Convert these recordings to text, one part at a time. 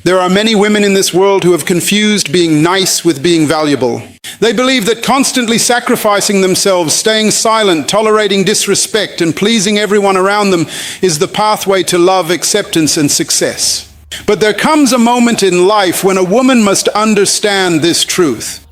There are many women in this world who have confused being nice with being valuable. They believe that constantly sacrificing themselves, staying silent, tolerating disrespect, and pleasing everyone around them is the pathway to love, acceptance, and success. But there comes a moment in life when a woman must understand this truth.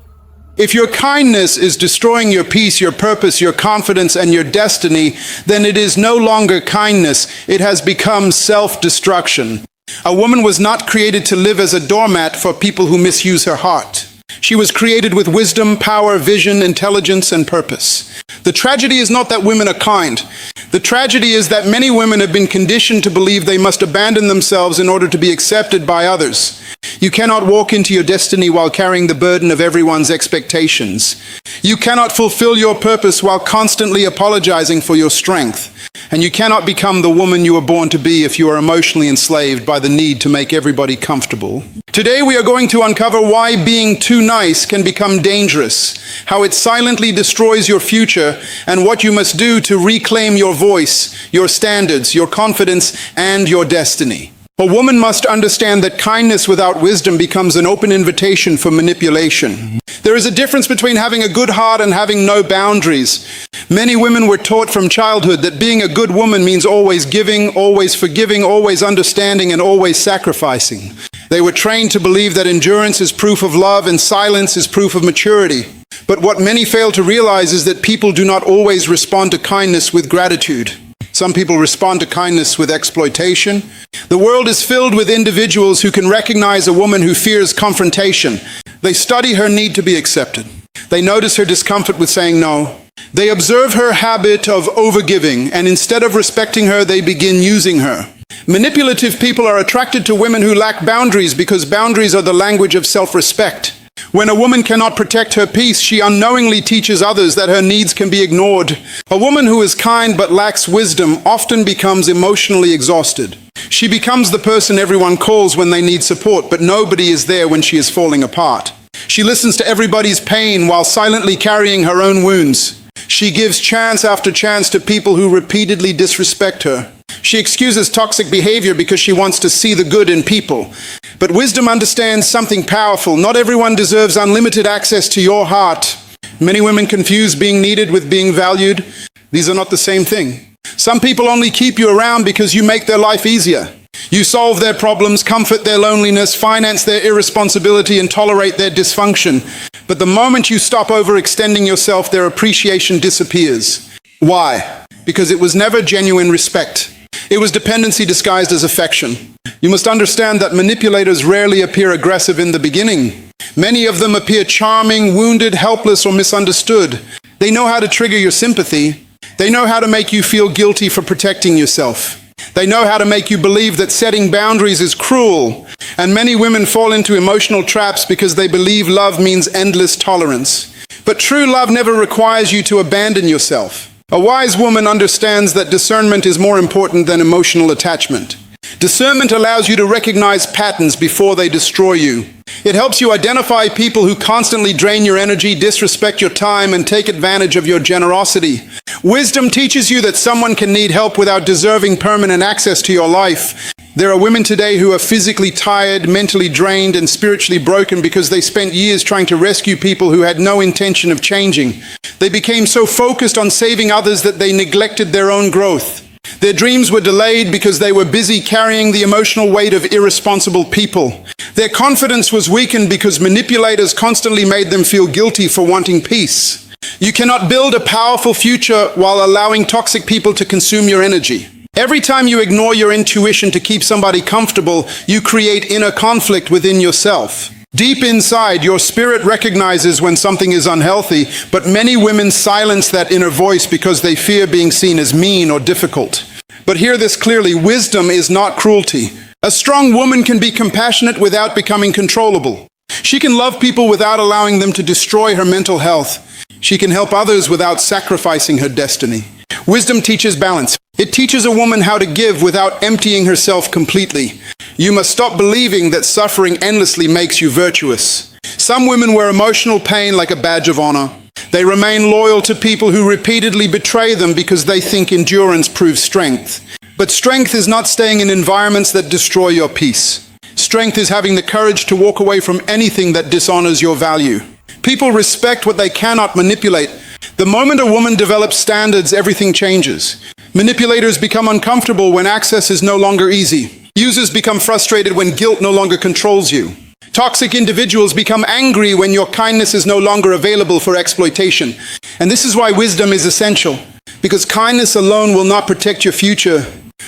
If your kindness is destroying your peace, your purpose, your confidence, and your destiny, then it is no longer kindness. It has become self-destruction. A woman was not created to live as a doormat for people who misuse her heart. She was created with wisdom, power, vision, intelligence, and purpose. The tragedy is not that women are kind. The tragedy is that many women have been conditioned to believe they must abandon themselves in order to be accepted by others. You cannot walk into your destiny while carrying the burden of everyone's expectations. You cannot fulfill your purpose while constantly apologizing for your strength. And you cannot become the woman you were born to be if you are emotionally enslaved by the need to make everybody comfortable. Today we are going to uncover why being too nice can become dangerous, how it silently destroys your future, and what you must do to reclaim your voice, your standards, your confidence, and your destiny. A woman must understand that kindness without wisdom becomes an open invitation for manipulation. There is a difference between having a good heart and having no boundaries. Many women were taught from childhood that being a good woman means always giving, always forgiving, always understanding, and always sacrificing. They were trained to believe that endurance is proof of love and silence is proof of maturity. But what many fail to realize is that people do not always respond to kindness with gratitude. Some people respond to kindness with exploitation. The world is filled with individuals who can recognize a woman who fears confrontation. They study her need to be accepted. They notice her discomfort with saying no. They observe her habit of overgiving, and instead of respecting her, they begin using her. Manipulative people are attracted to women who lack boundaries because boundaries are the language of self-respect. When a woman cannot protect her peace, she unknowingly teaches others that her needs can be ignored. A woman who is kind but lacks wisdom often becomes emotionally exhausted. She becomes the person everyone calls when they need support, but nobody is there when she is falling apart. She listens to everybody's pain while silently carrying her own wounds. She gives chance after chance to people who repeatedly disrespect her. She excuses toxic behavior because she wants to see the good in people. But wisdom understands something powerful. Not everyone deserves unlimited access to your heart. Many women confuse being needed with being valued. These are not the same thing. Some people only keep you around because you make their life easier. You solve their problems, comfort their loneliness, finance their irresponsibility, and tolerate their dysfunction. But the moment you stop overextending yourself, their appreciation disappears. Why? Because it was never genuine respect. It was dependency disguised as affection. You must understand that manipulators rarely appear aggressive in the beginning. Many of them appear charming, wounded, helpless, or misunderstood. They know how to trigger your sympathy. They know how to make you feel guilty for protecting yourself. They know how to make you believe that setting boundaries is cruel. And many women fall into emotional traps because they believe love means endless tolerance. But true love never requires you to abandon yourself. A wise woman understands that discernment is more important than emotional attachment. Discernment allows you to recognize patterns before they destroy you. It helps you identify people who constantly drain your energy, disrespect your time, and take advantage of your generosity. Wisdom teaches you that someone can need help without deserving permanent access to your life. There are women today who are physically tired, mentally drained, and spiritually broken because they spent years trying to rescue people who had no intention of changing. They became so focused on saving others that they neglected their own growth. Their dreams were delayed because they were busy carrying the emotional weight of irresponsible people. Their confidence was weakened because manipulators constantly made them feel guilty for wanting peace. You cannot build a powerful future while allowing toxic people to consume your energy. Every time you ignore your intuition to keep somebody comfortable, you create inner conflict within yourself. Deep inside, your spirit recognizes when something is unhealthy, but many women silence that inner voice because they fear being seen as mean or difficult. But hear this clearly, wisdom is not cruelty. A strong woman can be compassionate without becoming controllable. She can love people without allowing them to destroy her mental health. She can help others without sacrificing her destiny. Wisdom teaches balance. It teaches a woman how to give without emptying herself completely. You must stop believing that suffering endlessly makes you virtuous. Some women wear emotional pain like a badge of honor. They remain loyal to people who repeatedly betray them because they think endurance proves strength. But strength is not staying in environments that destroy your peace. Strength strength is having the courage to walk away from anything that dishonors your value. People respect what they cannot manipulate. The moment a woman develops standards, everything changes. Manipulators become uncomfortable when access is no longer easy. Users become frustrated when guilt no longer controls you. Toxic individuals become angry when your kindness is no longer available for exploitation. And this is why wisdom is essential, because kindness alone will not protect your future.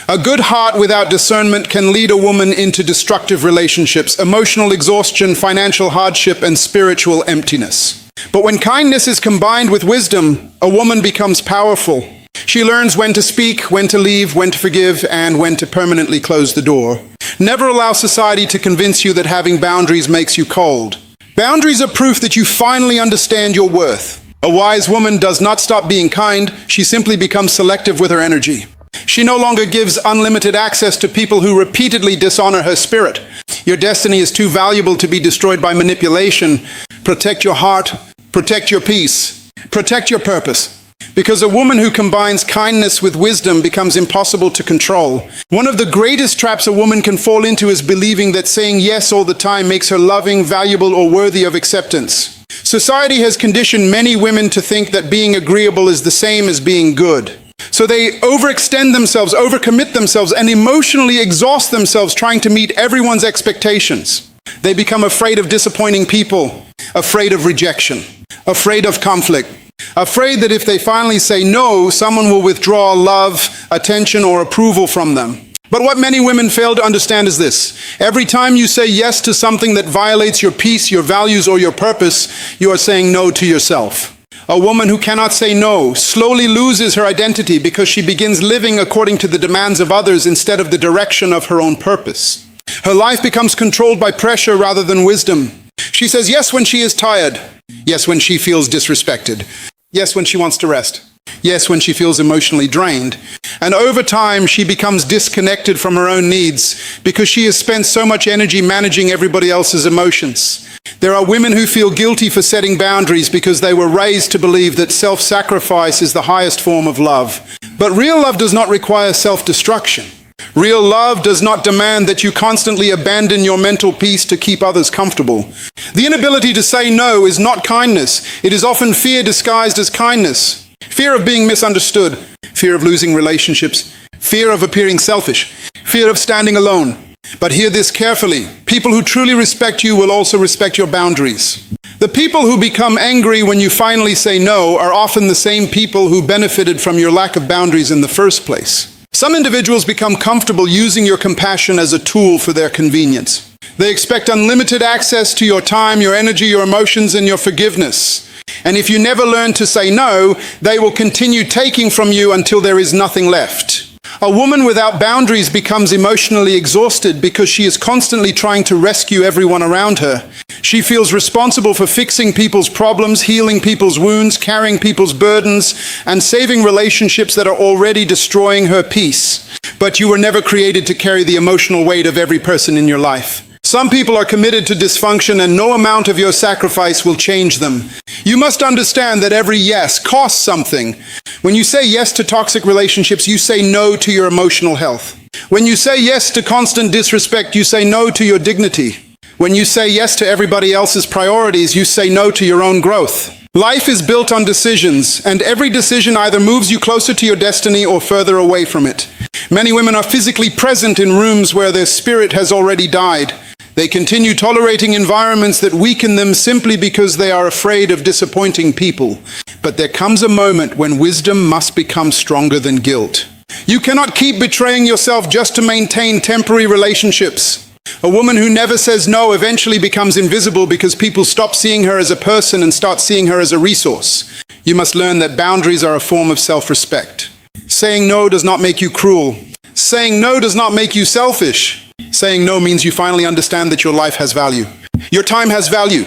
A good heart without discernment can lead a woman into destructive relationships, emotional exhaustion, financial hardship, and spiritual emptiness. But when kindness is combined with wisdom, a woman becomes powerful. She learns when to speak, when to leave, when to forgive, and when to permanently close the door. Never allow society to convince you that having boundaries makes you cold. Boundaries are proof that you finally understand your worth. A wise woman does not stop being kind, she simply becomes selective with her energy. She no longer gives unlimited access to people who repeatedly dishonor her spirit. Your destiny is too valuable to be destroyed by manipulation. Protect your heart, protect your peace, protect your purpose. Because a woman who combines kindness with wisdom becomes impossible to control. One of the greatest traps a woman can fall into is believing that saying yes all the time makes her loving, valuable, or worthy of acceptance. Society has conditioned many women to think that being agreeable is the same as being good. So they overextend themselves, overcommit themselves, and emotionally exhaust themselves trying to meet everyone's expectations. They become afraid of disappointing people, afraid of rejection, afraid of conflict, afraid that if they finally say no, someone will withdraw love, attention, or approval from them. But what many women fail to understand is this: every time you say yes to something that violates your peace, your values, or your purpose, you are saying no to yourself. A woman who cannot say no slowly loses her identity because she begins living according to the demands of others instead of the direction of her own purpose. Her life becomes controlled by pressure rather than wisdom. She says yes when she is tired, yes when she feels disrespected, yes when she wants to rest, yes when she feels emotionally drained. And over time, she becomes disconnected from her own needs because she has spent so much energy managing everybody else's emotions. There are women who feel guilty for setting boundaries because they were raised to believe that self-sacrifice is the highest form of love. But real love does not require self-destruction. Real love does not demand that you constantly abandon your mental peace to keep others comfortable. The inability to say no is not kindness. It is often fear disguised as kindness. Fear of being misunderstood, fear of losing relationships, fear of appearing selfish, fear of standing alone. But hear this carefully. People who truly respect you will also respect your boundaries. The people who become angry when you finally say no are often the same people who benefited from your lack of boundaries in the first place. Some individuals become comfortable using your compassion as a tool for their convenience. They expect unlimited access to your time, your energy, your emotions, and your forgiveness. And if you never learn to say no, they will continue taking from you until there is nothing left. A woman without boundaries becomes emotionally exhausted because she is constantly trying to rescue everyone around her. She feels responsible for fixing people's problems, healing people's wounds, carrying people's burdens, and saving relationships that are already destroying her peace. But you were never created to carry the emotional weight of every person in your life. Some people are committed to dysfunction, and no amount of your sacrifice will change them. You must understand that every yes costs something. When you say yes to toxic relationships, you say no to your emotional health. When you say yes to constant disrespect, you say no to your dignity. When you say yes to everybody else's priorities, you say no to your own growth. Life is built on decisions, and every decision either moves you closer to your destiny or further away from it. Many women are physically present in rooms where their spirit has already died. They continue tolerating environments that weaken them simply because they are afraid of disappointing people. But there comes a moment when wisdom must become stronger than guilt. You cannot keep betraying yourself just to maintain temporary relationships. A woman who never says no eventually becomes invisible because people stop seeing her as a person and start seeing her as a resource. You must learn that boundaries are a form of self-respect. Saying no does not make you cruel. Saying no does not make you selfish. Saying no means you finally understand that your life has value. Your time has value.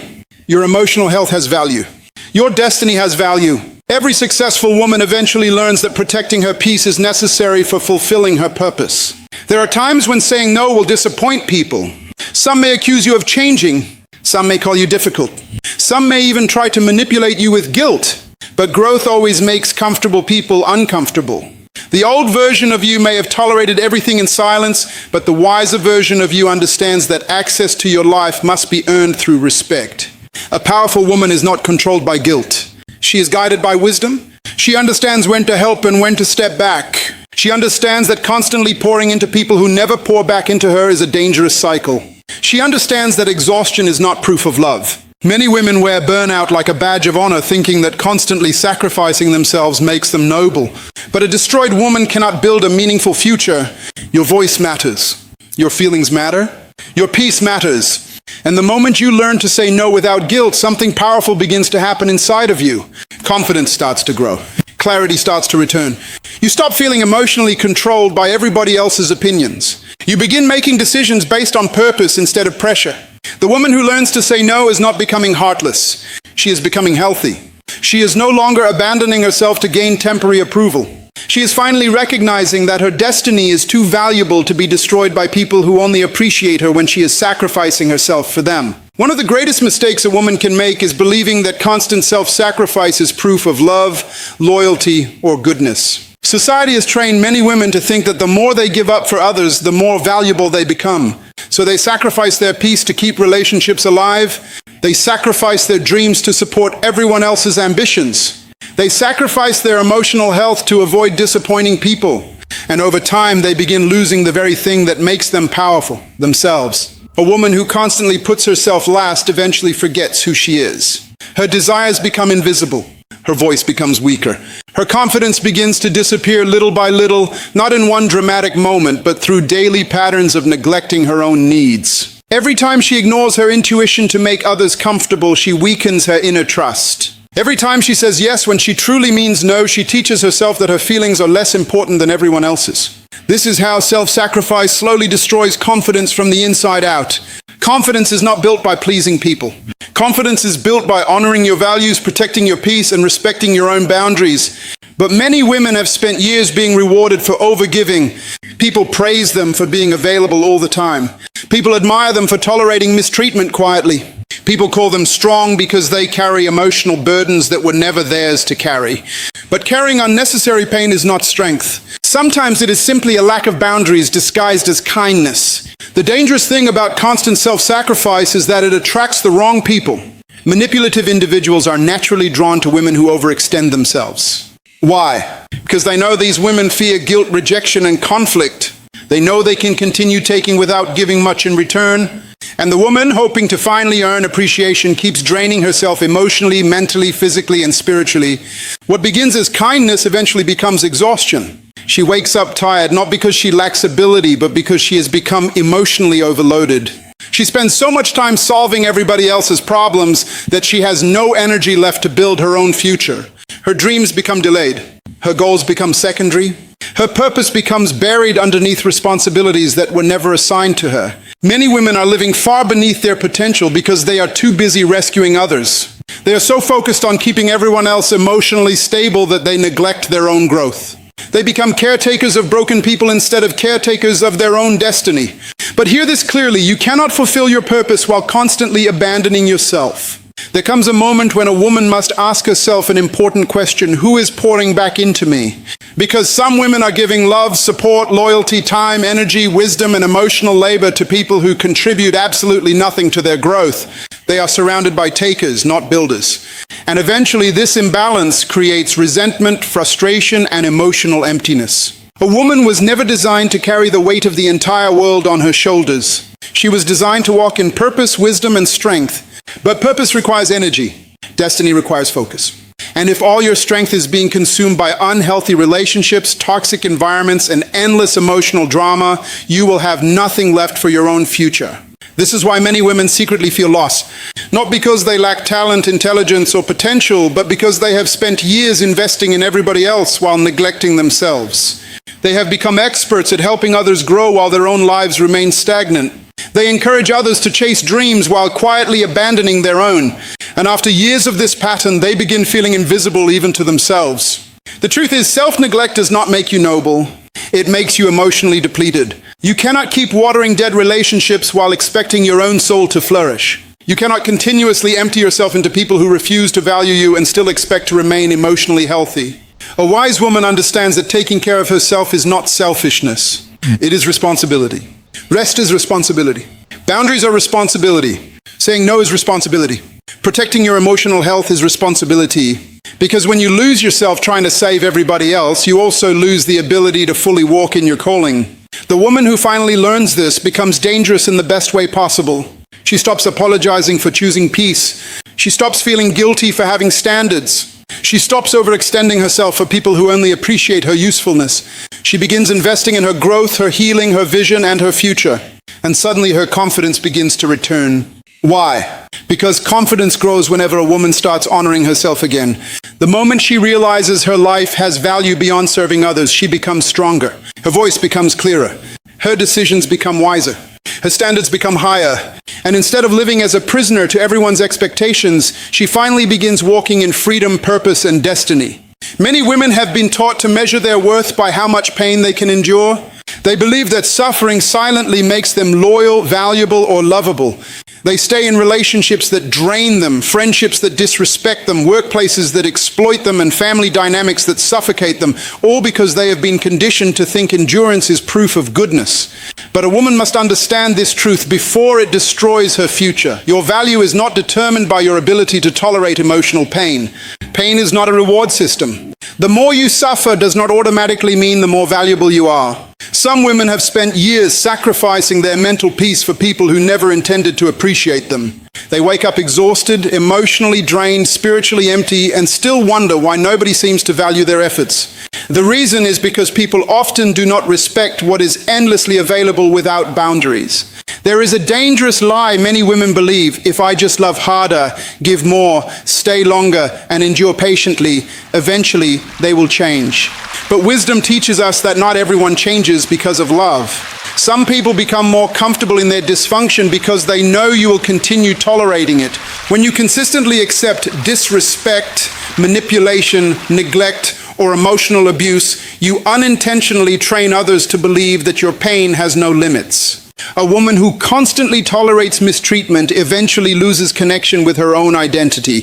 Your emotional health has value. Your destiny has value. Every successful woman eventually learns that protecting her peace is necessary for fulfilling her purpose. There are times when saying no will disappoint people. Some may accuse you of changing. Some may call you difficult. Some may even try to manipulate you with guilt. But growth always makes comfortable people uncomfortable. The old version of you may have tolerated everything in silence, but the wiser version of you understands that access to your life must be earned through respect. A powerful woman is not controlled by guilt. She is guided by wisdom. She understands when to help and when to step back. She understands that constantly pouring into people who never pour back into her is a dangerous cycle. She understands that exhaustion is not proof of love. Many women wear burnout like a badge of honor, thinking that constantly sacrificing themselves makes them noble. But a destroyed woman cannot build a meaningful future. Your voice matters. Your feelings matter. Your peace matters. And the moment you learn to say no without guilt, something powerful begins to happen inside of you. Confidence starts to grow. Clarity starts to return. You stop feeling emotionally controlled by everybody else's opinions. You begin making decisions based on purpose instead of pressure. The woman who learns to say no is not becoming heartless. She is becoming healthy. She is no longer abandoning herself to gain temporary approval. She is finally recognizing that her destiny is too valuable to be destroyed by people who only appreciate her when she is sacrificing herself for them. One of the greatest mistakes a woman can make is believing that constant self-sacrifice is proof of love, loyalty, or goodness. Society has trained many women to think that the more they give up for others, the more valuable they become. So they sacrifice their peace to keep relationships alive. They sacrifice their dreams to support everyone else's ambitions. They sacrifice their emotional health to avoid disappointing people. And over time, they begin losing the very thing that makes them powerful, themselves. A woman who constantly puts herself last eventually forgets who she is. Her desires become invisible. Her voice becomes weaker. Her confidence begins to disappear little by little, not in one dramatic moment, but through daily patterns of neglecting her own needs. Every time she ignores her intuition to make others comfortable, she weakens her inner trust. Every time she says yes when she truly means no, she teaches herself that her feelings are less important than everyone else's. This is how self-sacrifice slowly destroys confidence from the inside out. Confidence is not built by pleasing people. Confidence is built by honoring your values, protecting your peace, and respecting your own boundaries. But many women have spent years being rewarded for overgiving. People praise them for being available all the time. People admire them for tolerating mistreatment quietly. People call them strong because they carry emotional burdens that were never theirs to carry. But carrying unnecessary pain is not strength. Sometimes it is simply a lack of boundaries disguised as kindness. The dangerous thing about constant self-sacrifice is that it attracts the wrong people. Manipulative individuals are naturally drawn to women who overextend themselves. Why? Because they know these women fear guilt, rejection, and conflict. They know they can continue taking without giving much in return. And the woman, hoping to finally earn appreciation, keeps draining herself emotionally, mentally, physically, and spiritually. What begins as kindness eventually becomes exhaustion. She wakes up tired, not because she lacks ability, but because she has become emotionally overloaded. She spends so much time solving everybody else's problems that she has no energy left to build her own future. Her dreams become delayed. Her goals become secondary. Her purpose becomes buried underneath responsibilities that were never assigned to her. Many women are living far beneath their potential because they are too busy rescuing others. They are so focused on keeping everyone else emotionally stable that they neglect their own growth. They become caretakers of broken people instead of caretakers of their own destiny. But hear this clearly, you cannot fulfill your purpose while constantly abandoning yourself. There comes a moment when a woman must ask herself an important question: who is pouring back into me? Because some women are giving love, support, loyalty, time, energy, wisdom, and emotional labor to people who contribute absolutely nothing to their growth. They are surrounded by takers, not builders. And eventually this imbalance creates resentment, frustration, and emotional emptiness. A woman was never designed to carry the weight of the entire world on her shoulders. She was designed to walk in purpose, wisdom, and strength. But purpose requires energy. Destiny requires focus. And if all your strength is being consumed by unhealthy relationships, toxic environments, and endless emotional drama, you will have nothing left for your own future. This is why many women secretly feel lost. Not because they lack talent, intelligence, or potential, but because they have spent years investing in everybody else while neglecting themselves. They have become experts at helping others grow while their own lives remain stagnant. They encourage others to chase dreams while quietly abandoning their own. And after years of this pattern, they begin feeling invisible even to themselves. The truth is, self-neglect does not make you noble. It makes you emotionally depleted. You cannot keep watering dead relationships while expecting your own soul to flourish. You cannot continuously empty yourself into people who refuse to value you and still expect to remain emotionally healthy. A wise woman understands that taking care of herself is not selfishness. It is responsibility. Rest is responsibility. Boundaries are responsibility. Saying no is responsibility. Protecting your emotional health is responsibility. Because when you lose yourself trying to save everybody else, you also lose the ability to fully walk in your calling. The woman who finally learns this becomes dangerous in the best way possible. She stops apologizing for choosing peace. She stops feeling guilty for having standards. She stops overextending herself for people who only appreciate her usefulness. She begins investing in her growth, her healing, her vision, and her future. And suddenly her confidence begins to return. Why? Because confidence grows whenever a woman starts honoring herself again. The moment she realizes her life has value beyond serving others, she becomes stronger. Her voice becomes clearer. Her decisions become wiser. Her standards become higher. And instead of living as a prisoner to everyone's expectations, she finally begins walking in freedom, purpose, and destiny. Many women have been taught to measure their worth by how much pain they can endure. They believe that suffering silently makes them loyal, valuable, or lovable. They stay in relationships that drain them, friendships that disrespect them, workplaces that exploit them, and family dynamics that suffocate them, all because they have been conditioned to think endurance is proof of goodness. But a woman must understand this truth before it destroys her future. Your value is not determined by your ability to tolerate emotional pain. Pain is not a reward system. The more you suffer does not automatically mean the more valuable you are. Some women have spent years sacrificing their mental peace for people who never intended to appreciate them. They wake up exhausted, emotionally drained, spiritually empty, and still wonder why nobody seems to value their efforts. The reason is because people often do not respect what is endlessly available without boundaries. There is a dangerous lie many women believe: if I just love harder, give more, stay longer, and endure patiently, eventually they will change. But wisdom teaches us that not everyone changes because of love. Some people become more comfortable in their dysfunction because they know you will continue tolerating it. When you consistently accept disrespect, manipulation, neglect, or emotional abuse, you unintentionally train others to believe that your pain has no limits. A woman who constantly tolerates mistreatment eventually loses connection with her own identity.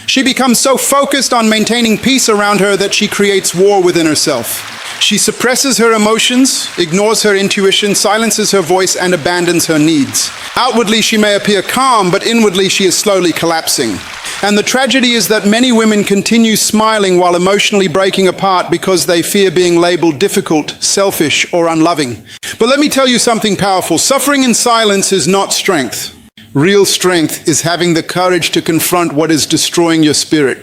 She becomes so focused on maintaining peace around her that she creates war within herself. She suppresses her emotions, ignores her intuition, silences her voice, and abandons her needs. Outwardly, she may appear calm, but inwardly she is slowly collapsing. And the tragedy is that many women continue smiling while emotionally breaking apart because they fear being labeled difficult, selfish, or unloving. But let me tell you something powerful. Suffering in silence is not strength. Real strength is having the courage to confront what is destroying your spirit.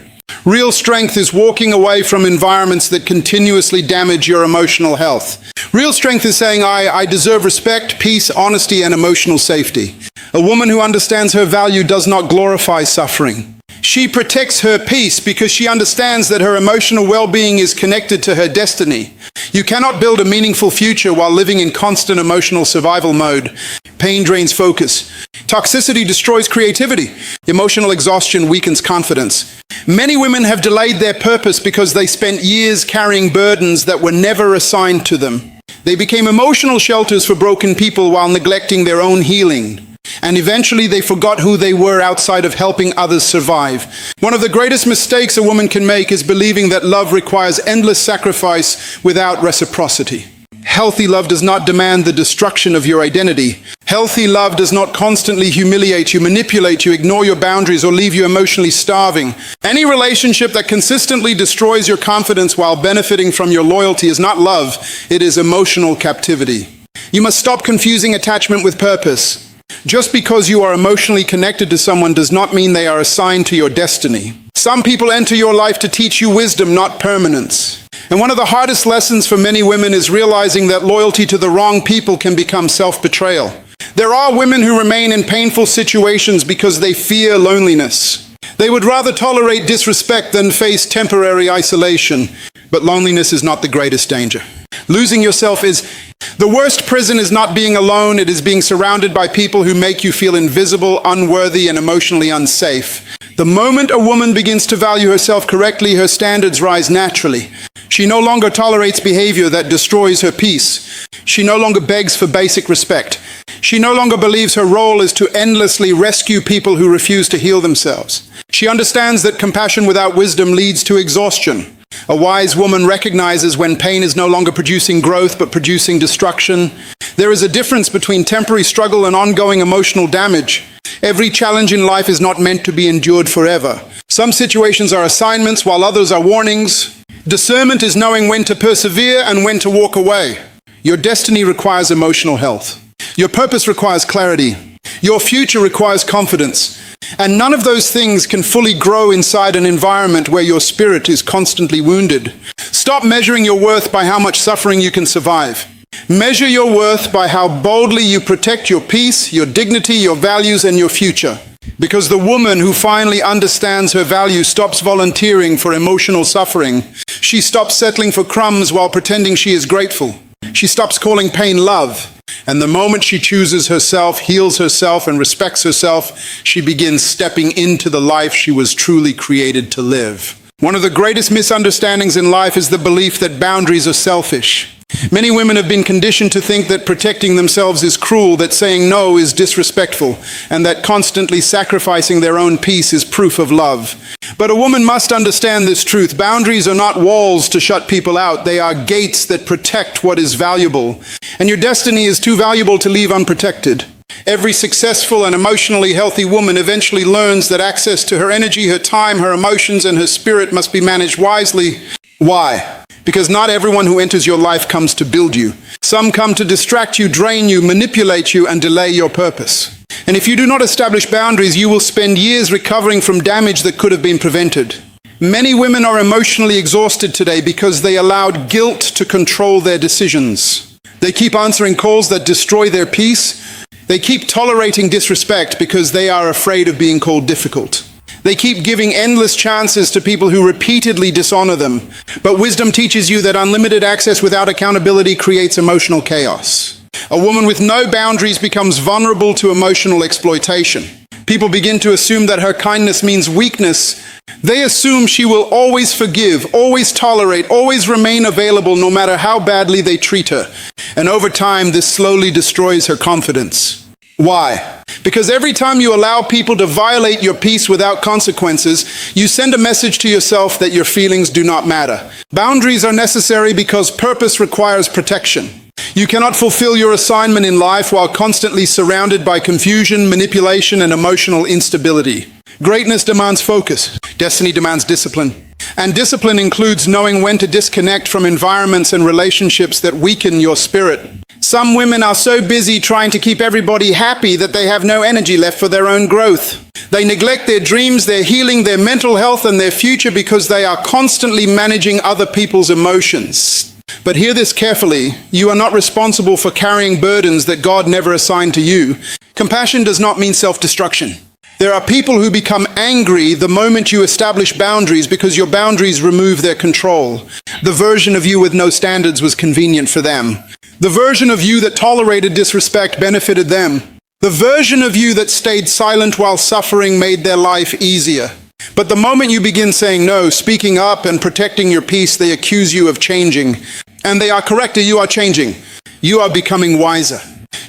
Real strength is walking away from environments that continuously damage your emotional health. Real strength is saying, I deserve respect, peace, honesty, and emotional safety. A woman who understands her value does not glorify suffering. She protects her peace because she understands that her emotional well-being is connected to her destiny. You cannot build a meaningful future while living in constant emotional survival mode. Pain drains focus. Toxicity destroys creativity. Emotional exhaustion weakens confidence. Many women have delayed their purpose because they spent years carrying burdens that were never assigned to them. They became emotional shelters for broken people while neglecting their own healing. And eventually they forgot who they were outside of helping others survive. One of the greatest mistakes a woman can make is believing that love requires endless sacrifice without reciprocity. Healthy love does not demand the destruction of your identity. Healthy love does not constantly humiliate you, manipulate you, ignore your boundaries, or leave you emotionally starving. Any relationship that consistently destroys your confidence while benefiting from your loyalty is not love, it is emotional captivity. You must stop confusing attachment with purpose. Just because you are emotionally connected to someone does not mean they are assigned to your destiny. Some people enter your life to teach you wisdom, not permanence. And one of the hardest lessons for many women is realizing that loyalty to the wrong people can become self-betrayal. There are women who remain in painful situations because they fear loneliness. They would rather tolerate disrespect than face temporary isolation. But loneliness is not the greatest danger. Losing yourself is the worst prison. Is not being alone, it is being surrounded by people who make you feel invisible, unworthy, and emotionally unsafe. The moment a woman begins to value herself correctly, her standards rise naturally. She no longer tolerates behavior that destroys her peace. She no longer begs for basic respect. She no longer believes her role is to endlessly rescue people who refuse to heal themselves. She understands that compassion without wisdom leads to exhaustion. A wise woman recognizes when pain is no longer producing growth but producing destruction. There is a difference between temporary struggle and ongoing emotional damage. Every challenge in life is not meant to be endured forever. Some situations are assignments while others are warnings. Discernment is knowing when to persevere and when to walk away. Your destiny requires emotional health. Your purpose requires clarity. Your future requires confidence. And none of those things can fully grow inside an environment where your spirit is constantly wounded. Stop measuring your worth by how much suffering you can survive. Measure your worth by how boldly you protect your peace, your dignity, your values, and your future. Because the woman who finally understands her value stops volunteering for emotional suffering. She stops settling for crumbs while pretending she is grateful. She stops calling pain love. And the moment she chooses herself, heals herself, and respects herself, she begins stepping into the life she was truly created to live. One of the greatest misunderstandings in life is the belief that boundaries are selfish. Many women have been conditioned to think that protecting themselves is cruel, that saying no is disrespectful, and that constantly sacrificing their own peace is proof of love. But a woman must understand this truth. Boundaries are not walls to shut people out. They are gates that protect what is valuable. And your destiny is too valuable to leave unprotected. Every successful and emotionally healthy woman eventually learns that access to her energy, her time, her emotions, and her spirit must be managed wisely. Why? Because not everyone who enters your life comes to build you. Some come to distract you, drain you, manipulate you, and delay your purpose. And if you do not establish boundaries, you will spend years recovering from damage that could have been prevented. Many women are emotionally exhausted today because they allowed guilt to control their decisions. They keep answering calls that destroy their peace. They keep tolerating disrespect because they are afraid of being called difficult. They keep giving endless chances to people who repeatedly dishonor them. But wisdom teaches you that unlimited access without accountability creates emotional chaos. A woman with no boundaries becomes vulnerable to emotional exploitation. People begin to assume that her kindness means weakness. They assume she will always forgive, always tolerate, always remain available no matter how badly they treat her. And over time, this slowly destroys her confidence. Why? Because every time you allow people to violate your peace without consequences, you send a message to yourself that your feelings do not matter. Boundaries are necessary because purpose requires protection. You cannot fulfill your assignment in life while constantly surrounded by confusion, manipulation, and emotional instability. Greatness demands focus. Destiny demands discipline. And discipline includes knowing when to disconnect from environments and relationships that weaken your spirit. Some women are so busy trying to keep everybody happy that they have no energy left for their own growth. They neglect their dreams, their healing, their mental health, and their future because they are constantly managing other people's emotions. But hear this carefully. You are not responsible for carrying burdens that God never assigned to you. Compassion does not mean self-destruction. There are people who become angry the moment you establish boundaries because your boundaries remove their control. The version of you with no standards was convenient for them. The version of you that tolerated disrespect benefited them. The version of you that stayed silent while suffering made their life easier. But the moment you begin saying no, speaking up, and protecting your peace, they accuse you of changing. And they are correct, you are changing. You are becoming wiser.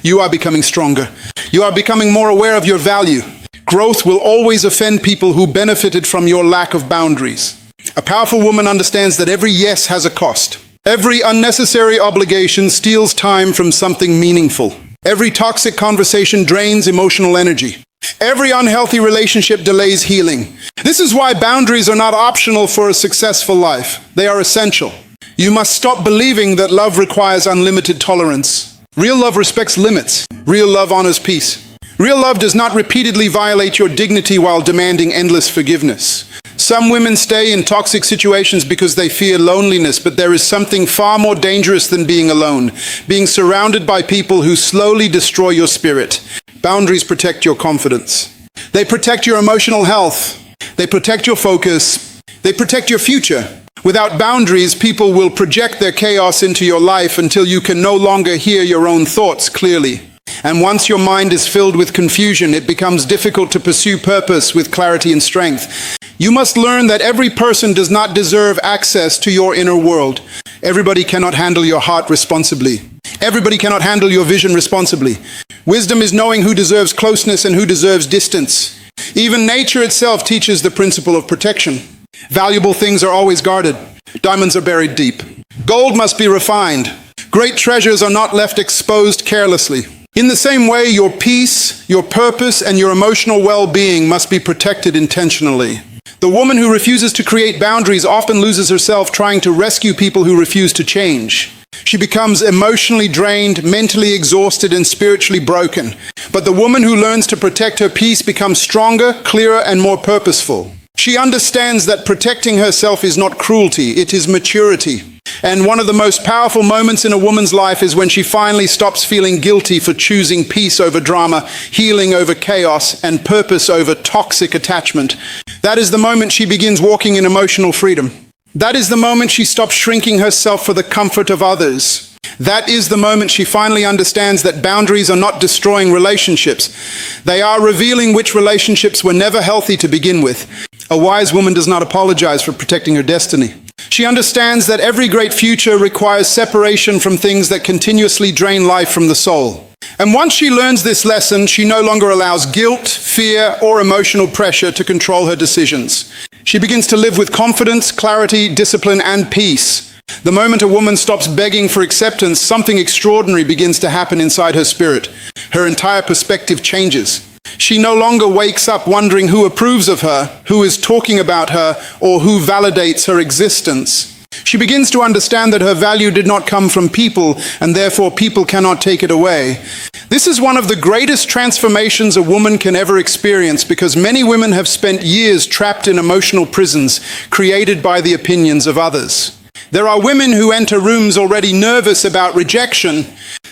You are becoming stronger. You are becoming more aware of your value. Growth will always offend people who benefited from your lack of boundaries. A powerful woman understands that every yes has a cost. Every unnecessary obligation steals time from something meaningful. Every toxic conversation drains emotional energy. Every unhealthy relationship delays healing. This is why boundaries are not optional for a successful life. They are essential. You must stop believing that love requires unlimited tolerance. Real love respects limits. Real love honors peace. Real love does not repeatedly violate your dignity while demanding endless forgiveness. Some women stay in toxic situations because they fear loneliness, but there is something far more dangerous than being alone, being surrounded by people who slowly destroy your spirit. Boundaries protect your confidence. They protect your emotional health. They protect your focus. They protect your future. Without boundaries, people will project their chaos into your life until you can no longer hear your own thoughts clearly. And once your mind is filled with confusion, it becomes difficult to pursue purpose with clarity and strength. You must learn that every person does not deserve access to your inner world. Everybody cannot handle your heart responsibly. Everybody cannot handle your vision responsibly. Wisdom is knowing who deserves closeness and who deserves distance. Even nature itself teaches the principle of protection. Valuable things are always guarded. Diamonds are buried deep. Gold must be refined. Great treasures are not left exposed carelessly. In the same way, your peace, your purpose, and your emotional well-being must be protected intentionally. The woman who refuses to create boundaries often loses herself trying to rescue people who refuse to change. She becomes emotionally drained, mentally exhausted, and spiritually broken. But the woman who learns to protect her peace becomes stronger, clearer, and more purposeful. She understands that protecting herself is not cruelty, it is maturity. And one of the most powerful moments in a woman's life is when she finally stops feeling guilty for choosing peace over drama, healing over chaos, and purpose over toxic attachment. That is the moment she begins walking in emotional freedom. That is the moment she stops shrinking herself for the comfort of others. That is the moment she finally understands that boundaries are not destroying relationships. They are revealing which relationships were never healthy to begin with. A wise woman does not apologize for protecting her destiny. She understands that every great future requires separation from things that continuously drain life from the soul. And once she learns this lesson, she no longer allows guilt, fear, or emotional pressure to control her decisions. She begins to live with confidence, clarity, discipline, and peace. The moment a woman stops begging for acceptance, something extraordinary begins to happen inside her spirit. Her entire perspective changes. She no longer wakes up wondering who approves of her, who is talking about her, or who validates her existence. She begins to understand that her value did not come from people, and therefore people cannot take it away. This is one of the greatest transformations a woman can ever experience, because many women have spent years trapped in emotional prisons created by the opinions of others. There are women who enter rooms already nervous about rejection.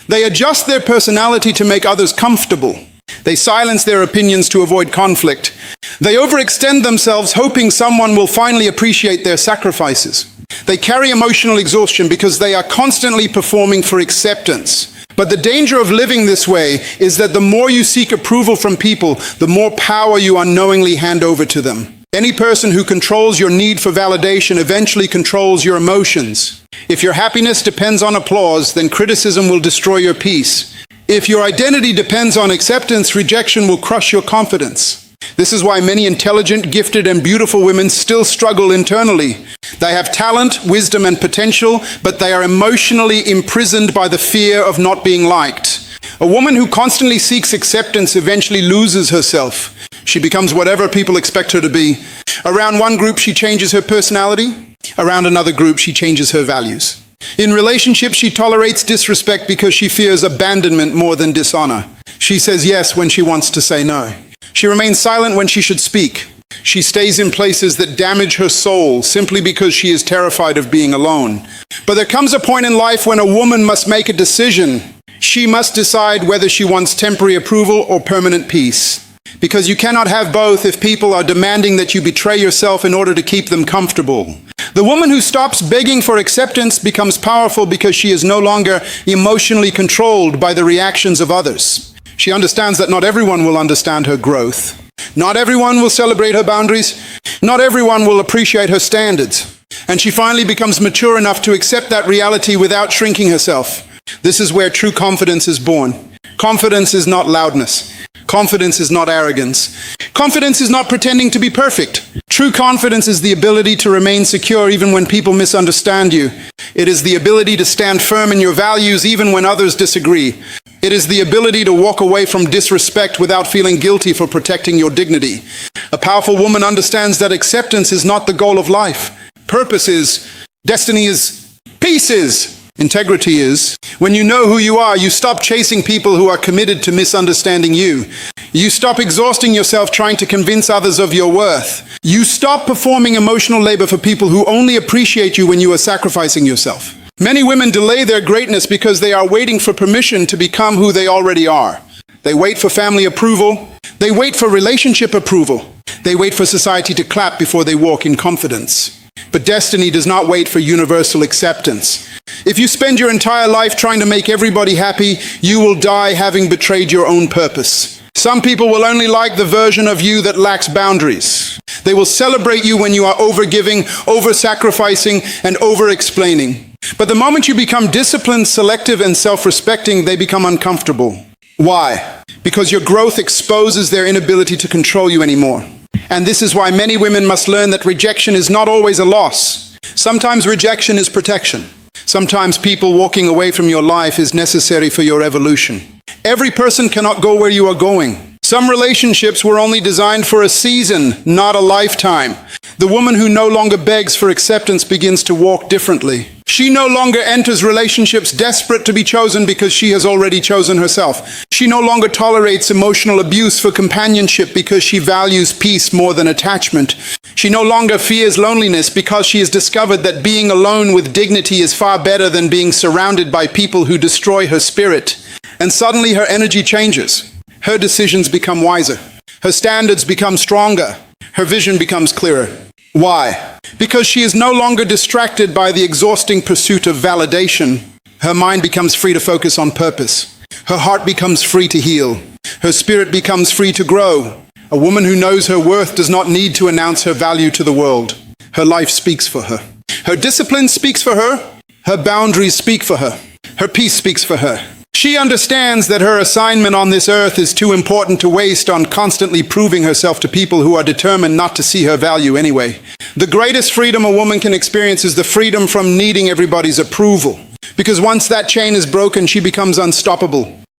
They adjust their personality to make others comfortable. They silence their opinions to avoid conflict. They overextend themselves, hoping someone will finally appreciate their sacrifices. They carry emotional exhaustion because they are constantly performing for acceptance. But the danger of living this way is that the more you seek approval from people, the more power you unknowingly hand over to them. Any person who controls your need for validation eventually controls your emotions. If your happiness depends on applause, then criticism will destroy your peace. If your identity depends on acceptance, rejection will crush your confidence. This is why many intelligent, gifted, and beautiful women still struggle internally. They have talent, wisdom, and potential, but they are emotionally imprisoned by the fear of not being liked. A woman who constantly seeks acceptance eventually loses herself. She becomes whatever people expect her to be. Around one group, she changes her personality. Around another group, she changes her values. In relationships, she tolerates disrespect because she fears abandonment more than dishonor. She says yes when she wants to say no. She remains silent when she should speak. She stays in places that damage her soul simply because she is terrified of being alone. But there comes a point in life when a woman must make a decision. She must decide whether she wants temporary approval or permanent peace. Because you cannot have both if people are demanding that you betray yourself in order to keep them comfortable. The woman who stops begging for acceptance becomes powerful because she is no longer emotionally controlled by the reactions of others. She understands that not everyone will understand her growth. Not everyone will celebrate her boundaries. Not everyone will appreciate her standards. And she finally becomes mature enough to accept that reality without shrinking herself. This is where true confidence is born. Confidence is not loudness. Confidence is not arrogance. Confidence is not pretending to be perfect. True confidence is the ability to remain secure even when people misunderstand you. It is the ability to stand firm in your values even when others disagree. It is the ability to walk away from disrespect without feeling guilty for protecting your dignity. A powerful woman understands that acceptance is not the goal of life. Purpose is, destiny is, peace is. Integrity is, when you know who you are, you stop chasing people who are committed to misunderstanding you. You stop exhausting yourself trying to convince others of your worth. You stop performing emotional labor for people who only appreciate you when you are sacrificing yourself. Many women delay their greatness because they are waiting for permission to become who they already are. They wait for family approval. They wait for relationship approval. They wait for society to clap before they walk in confidence. But destiny does not wait for universal acceptance. If you spend your entire life trying to make everybody happy, you will die having betrayed your own purpose. Some people will only like the version of you that lacks boundaries. They will celebrate you when you are over-giving, over-sacrificing, and over-explaining. But the moment you become disciplined, selective, and self-respecting, they become uncomfortable. Why? Because your growth exposes their inability to control you anymore. And this is why many women must learn that rejection is not always a loss. Sometimes rejection is protection. Sometimes people walking away from your life is necessary for your evolution. Every person cannot go where you are going. Some relationships were only designed for a season, not a lifetime. The woman who no longer begs for acceptance begins to walk differently. She no longer enters relationships desperate to be chosen because she has already chosen herself. She no longer tolerates emotional abuse for companionship because she values peace more than attachment. She no longer fears loneliness because she has discovered that being alone with dignity is far better than being surrounded by people who destroy her spirit. And suddenly her energy changes. Her decisions become wiser. Her standards become stronger. Her vision becomes clearer. Why? Because she is no longer distracted by the exhausting pursuit of validation. Her mind becomes free to focus on purpose. Her heart becomes free to heal. Her spirit becomes free to grow. A woman who knows her worth does not need to announce her value to the world. Her life speaks for her. Her discipline speaks for her. Her boundaries speak for her. Her peace speaks for her. She understands that her assignment on this earth is too important to waste on constantly proving herself to people who are determined not to see her value anyway. The greatest freedom a woman can experience is the freedom from needing everybody's approval. Because once that chain is broken, she becomes unstoppable.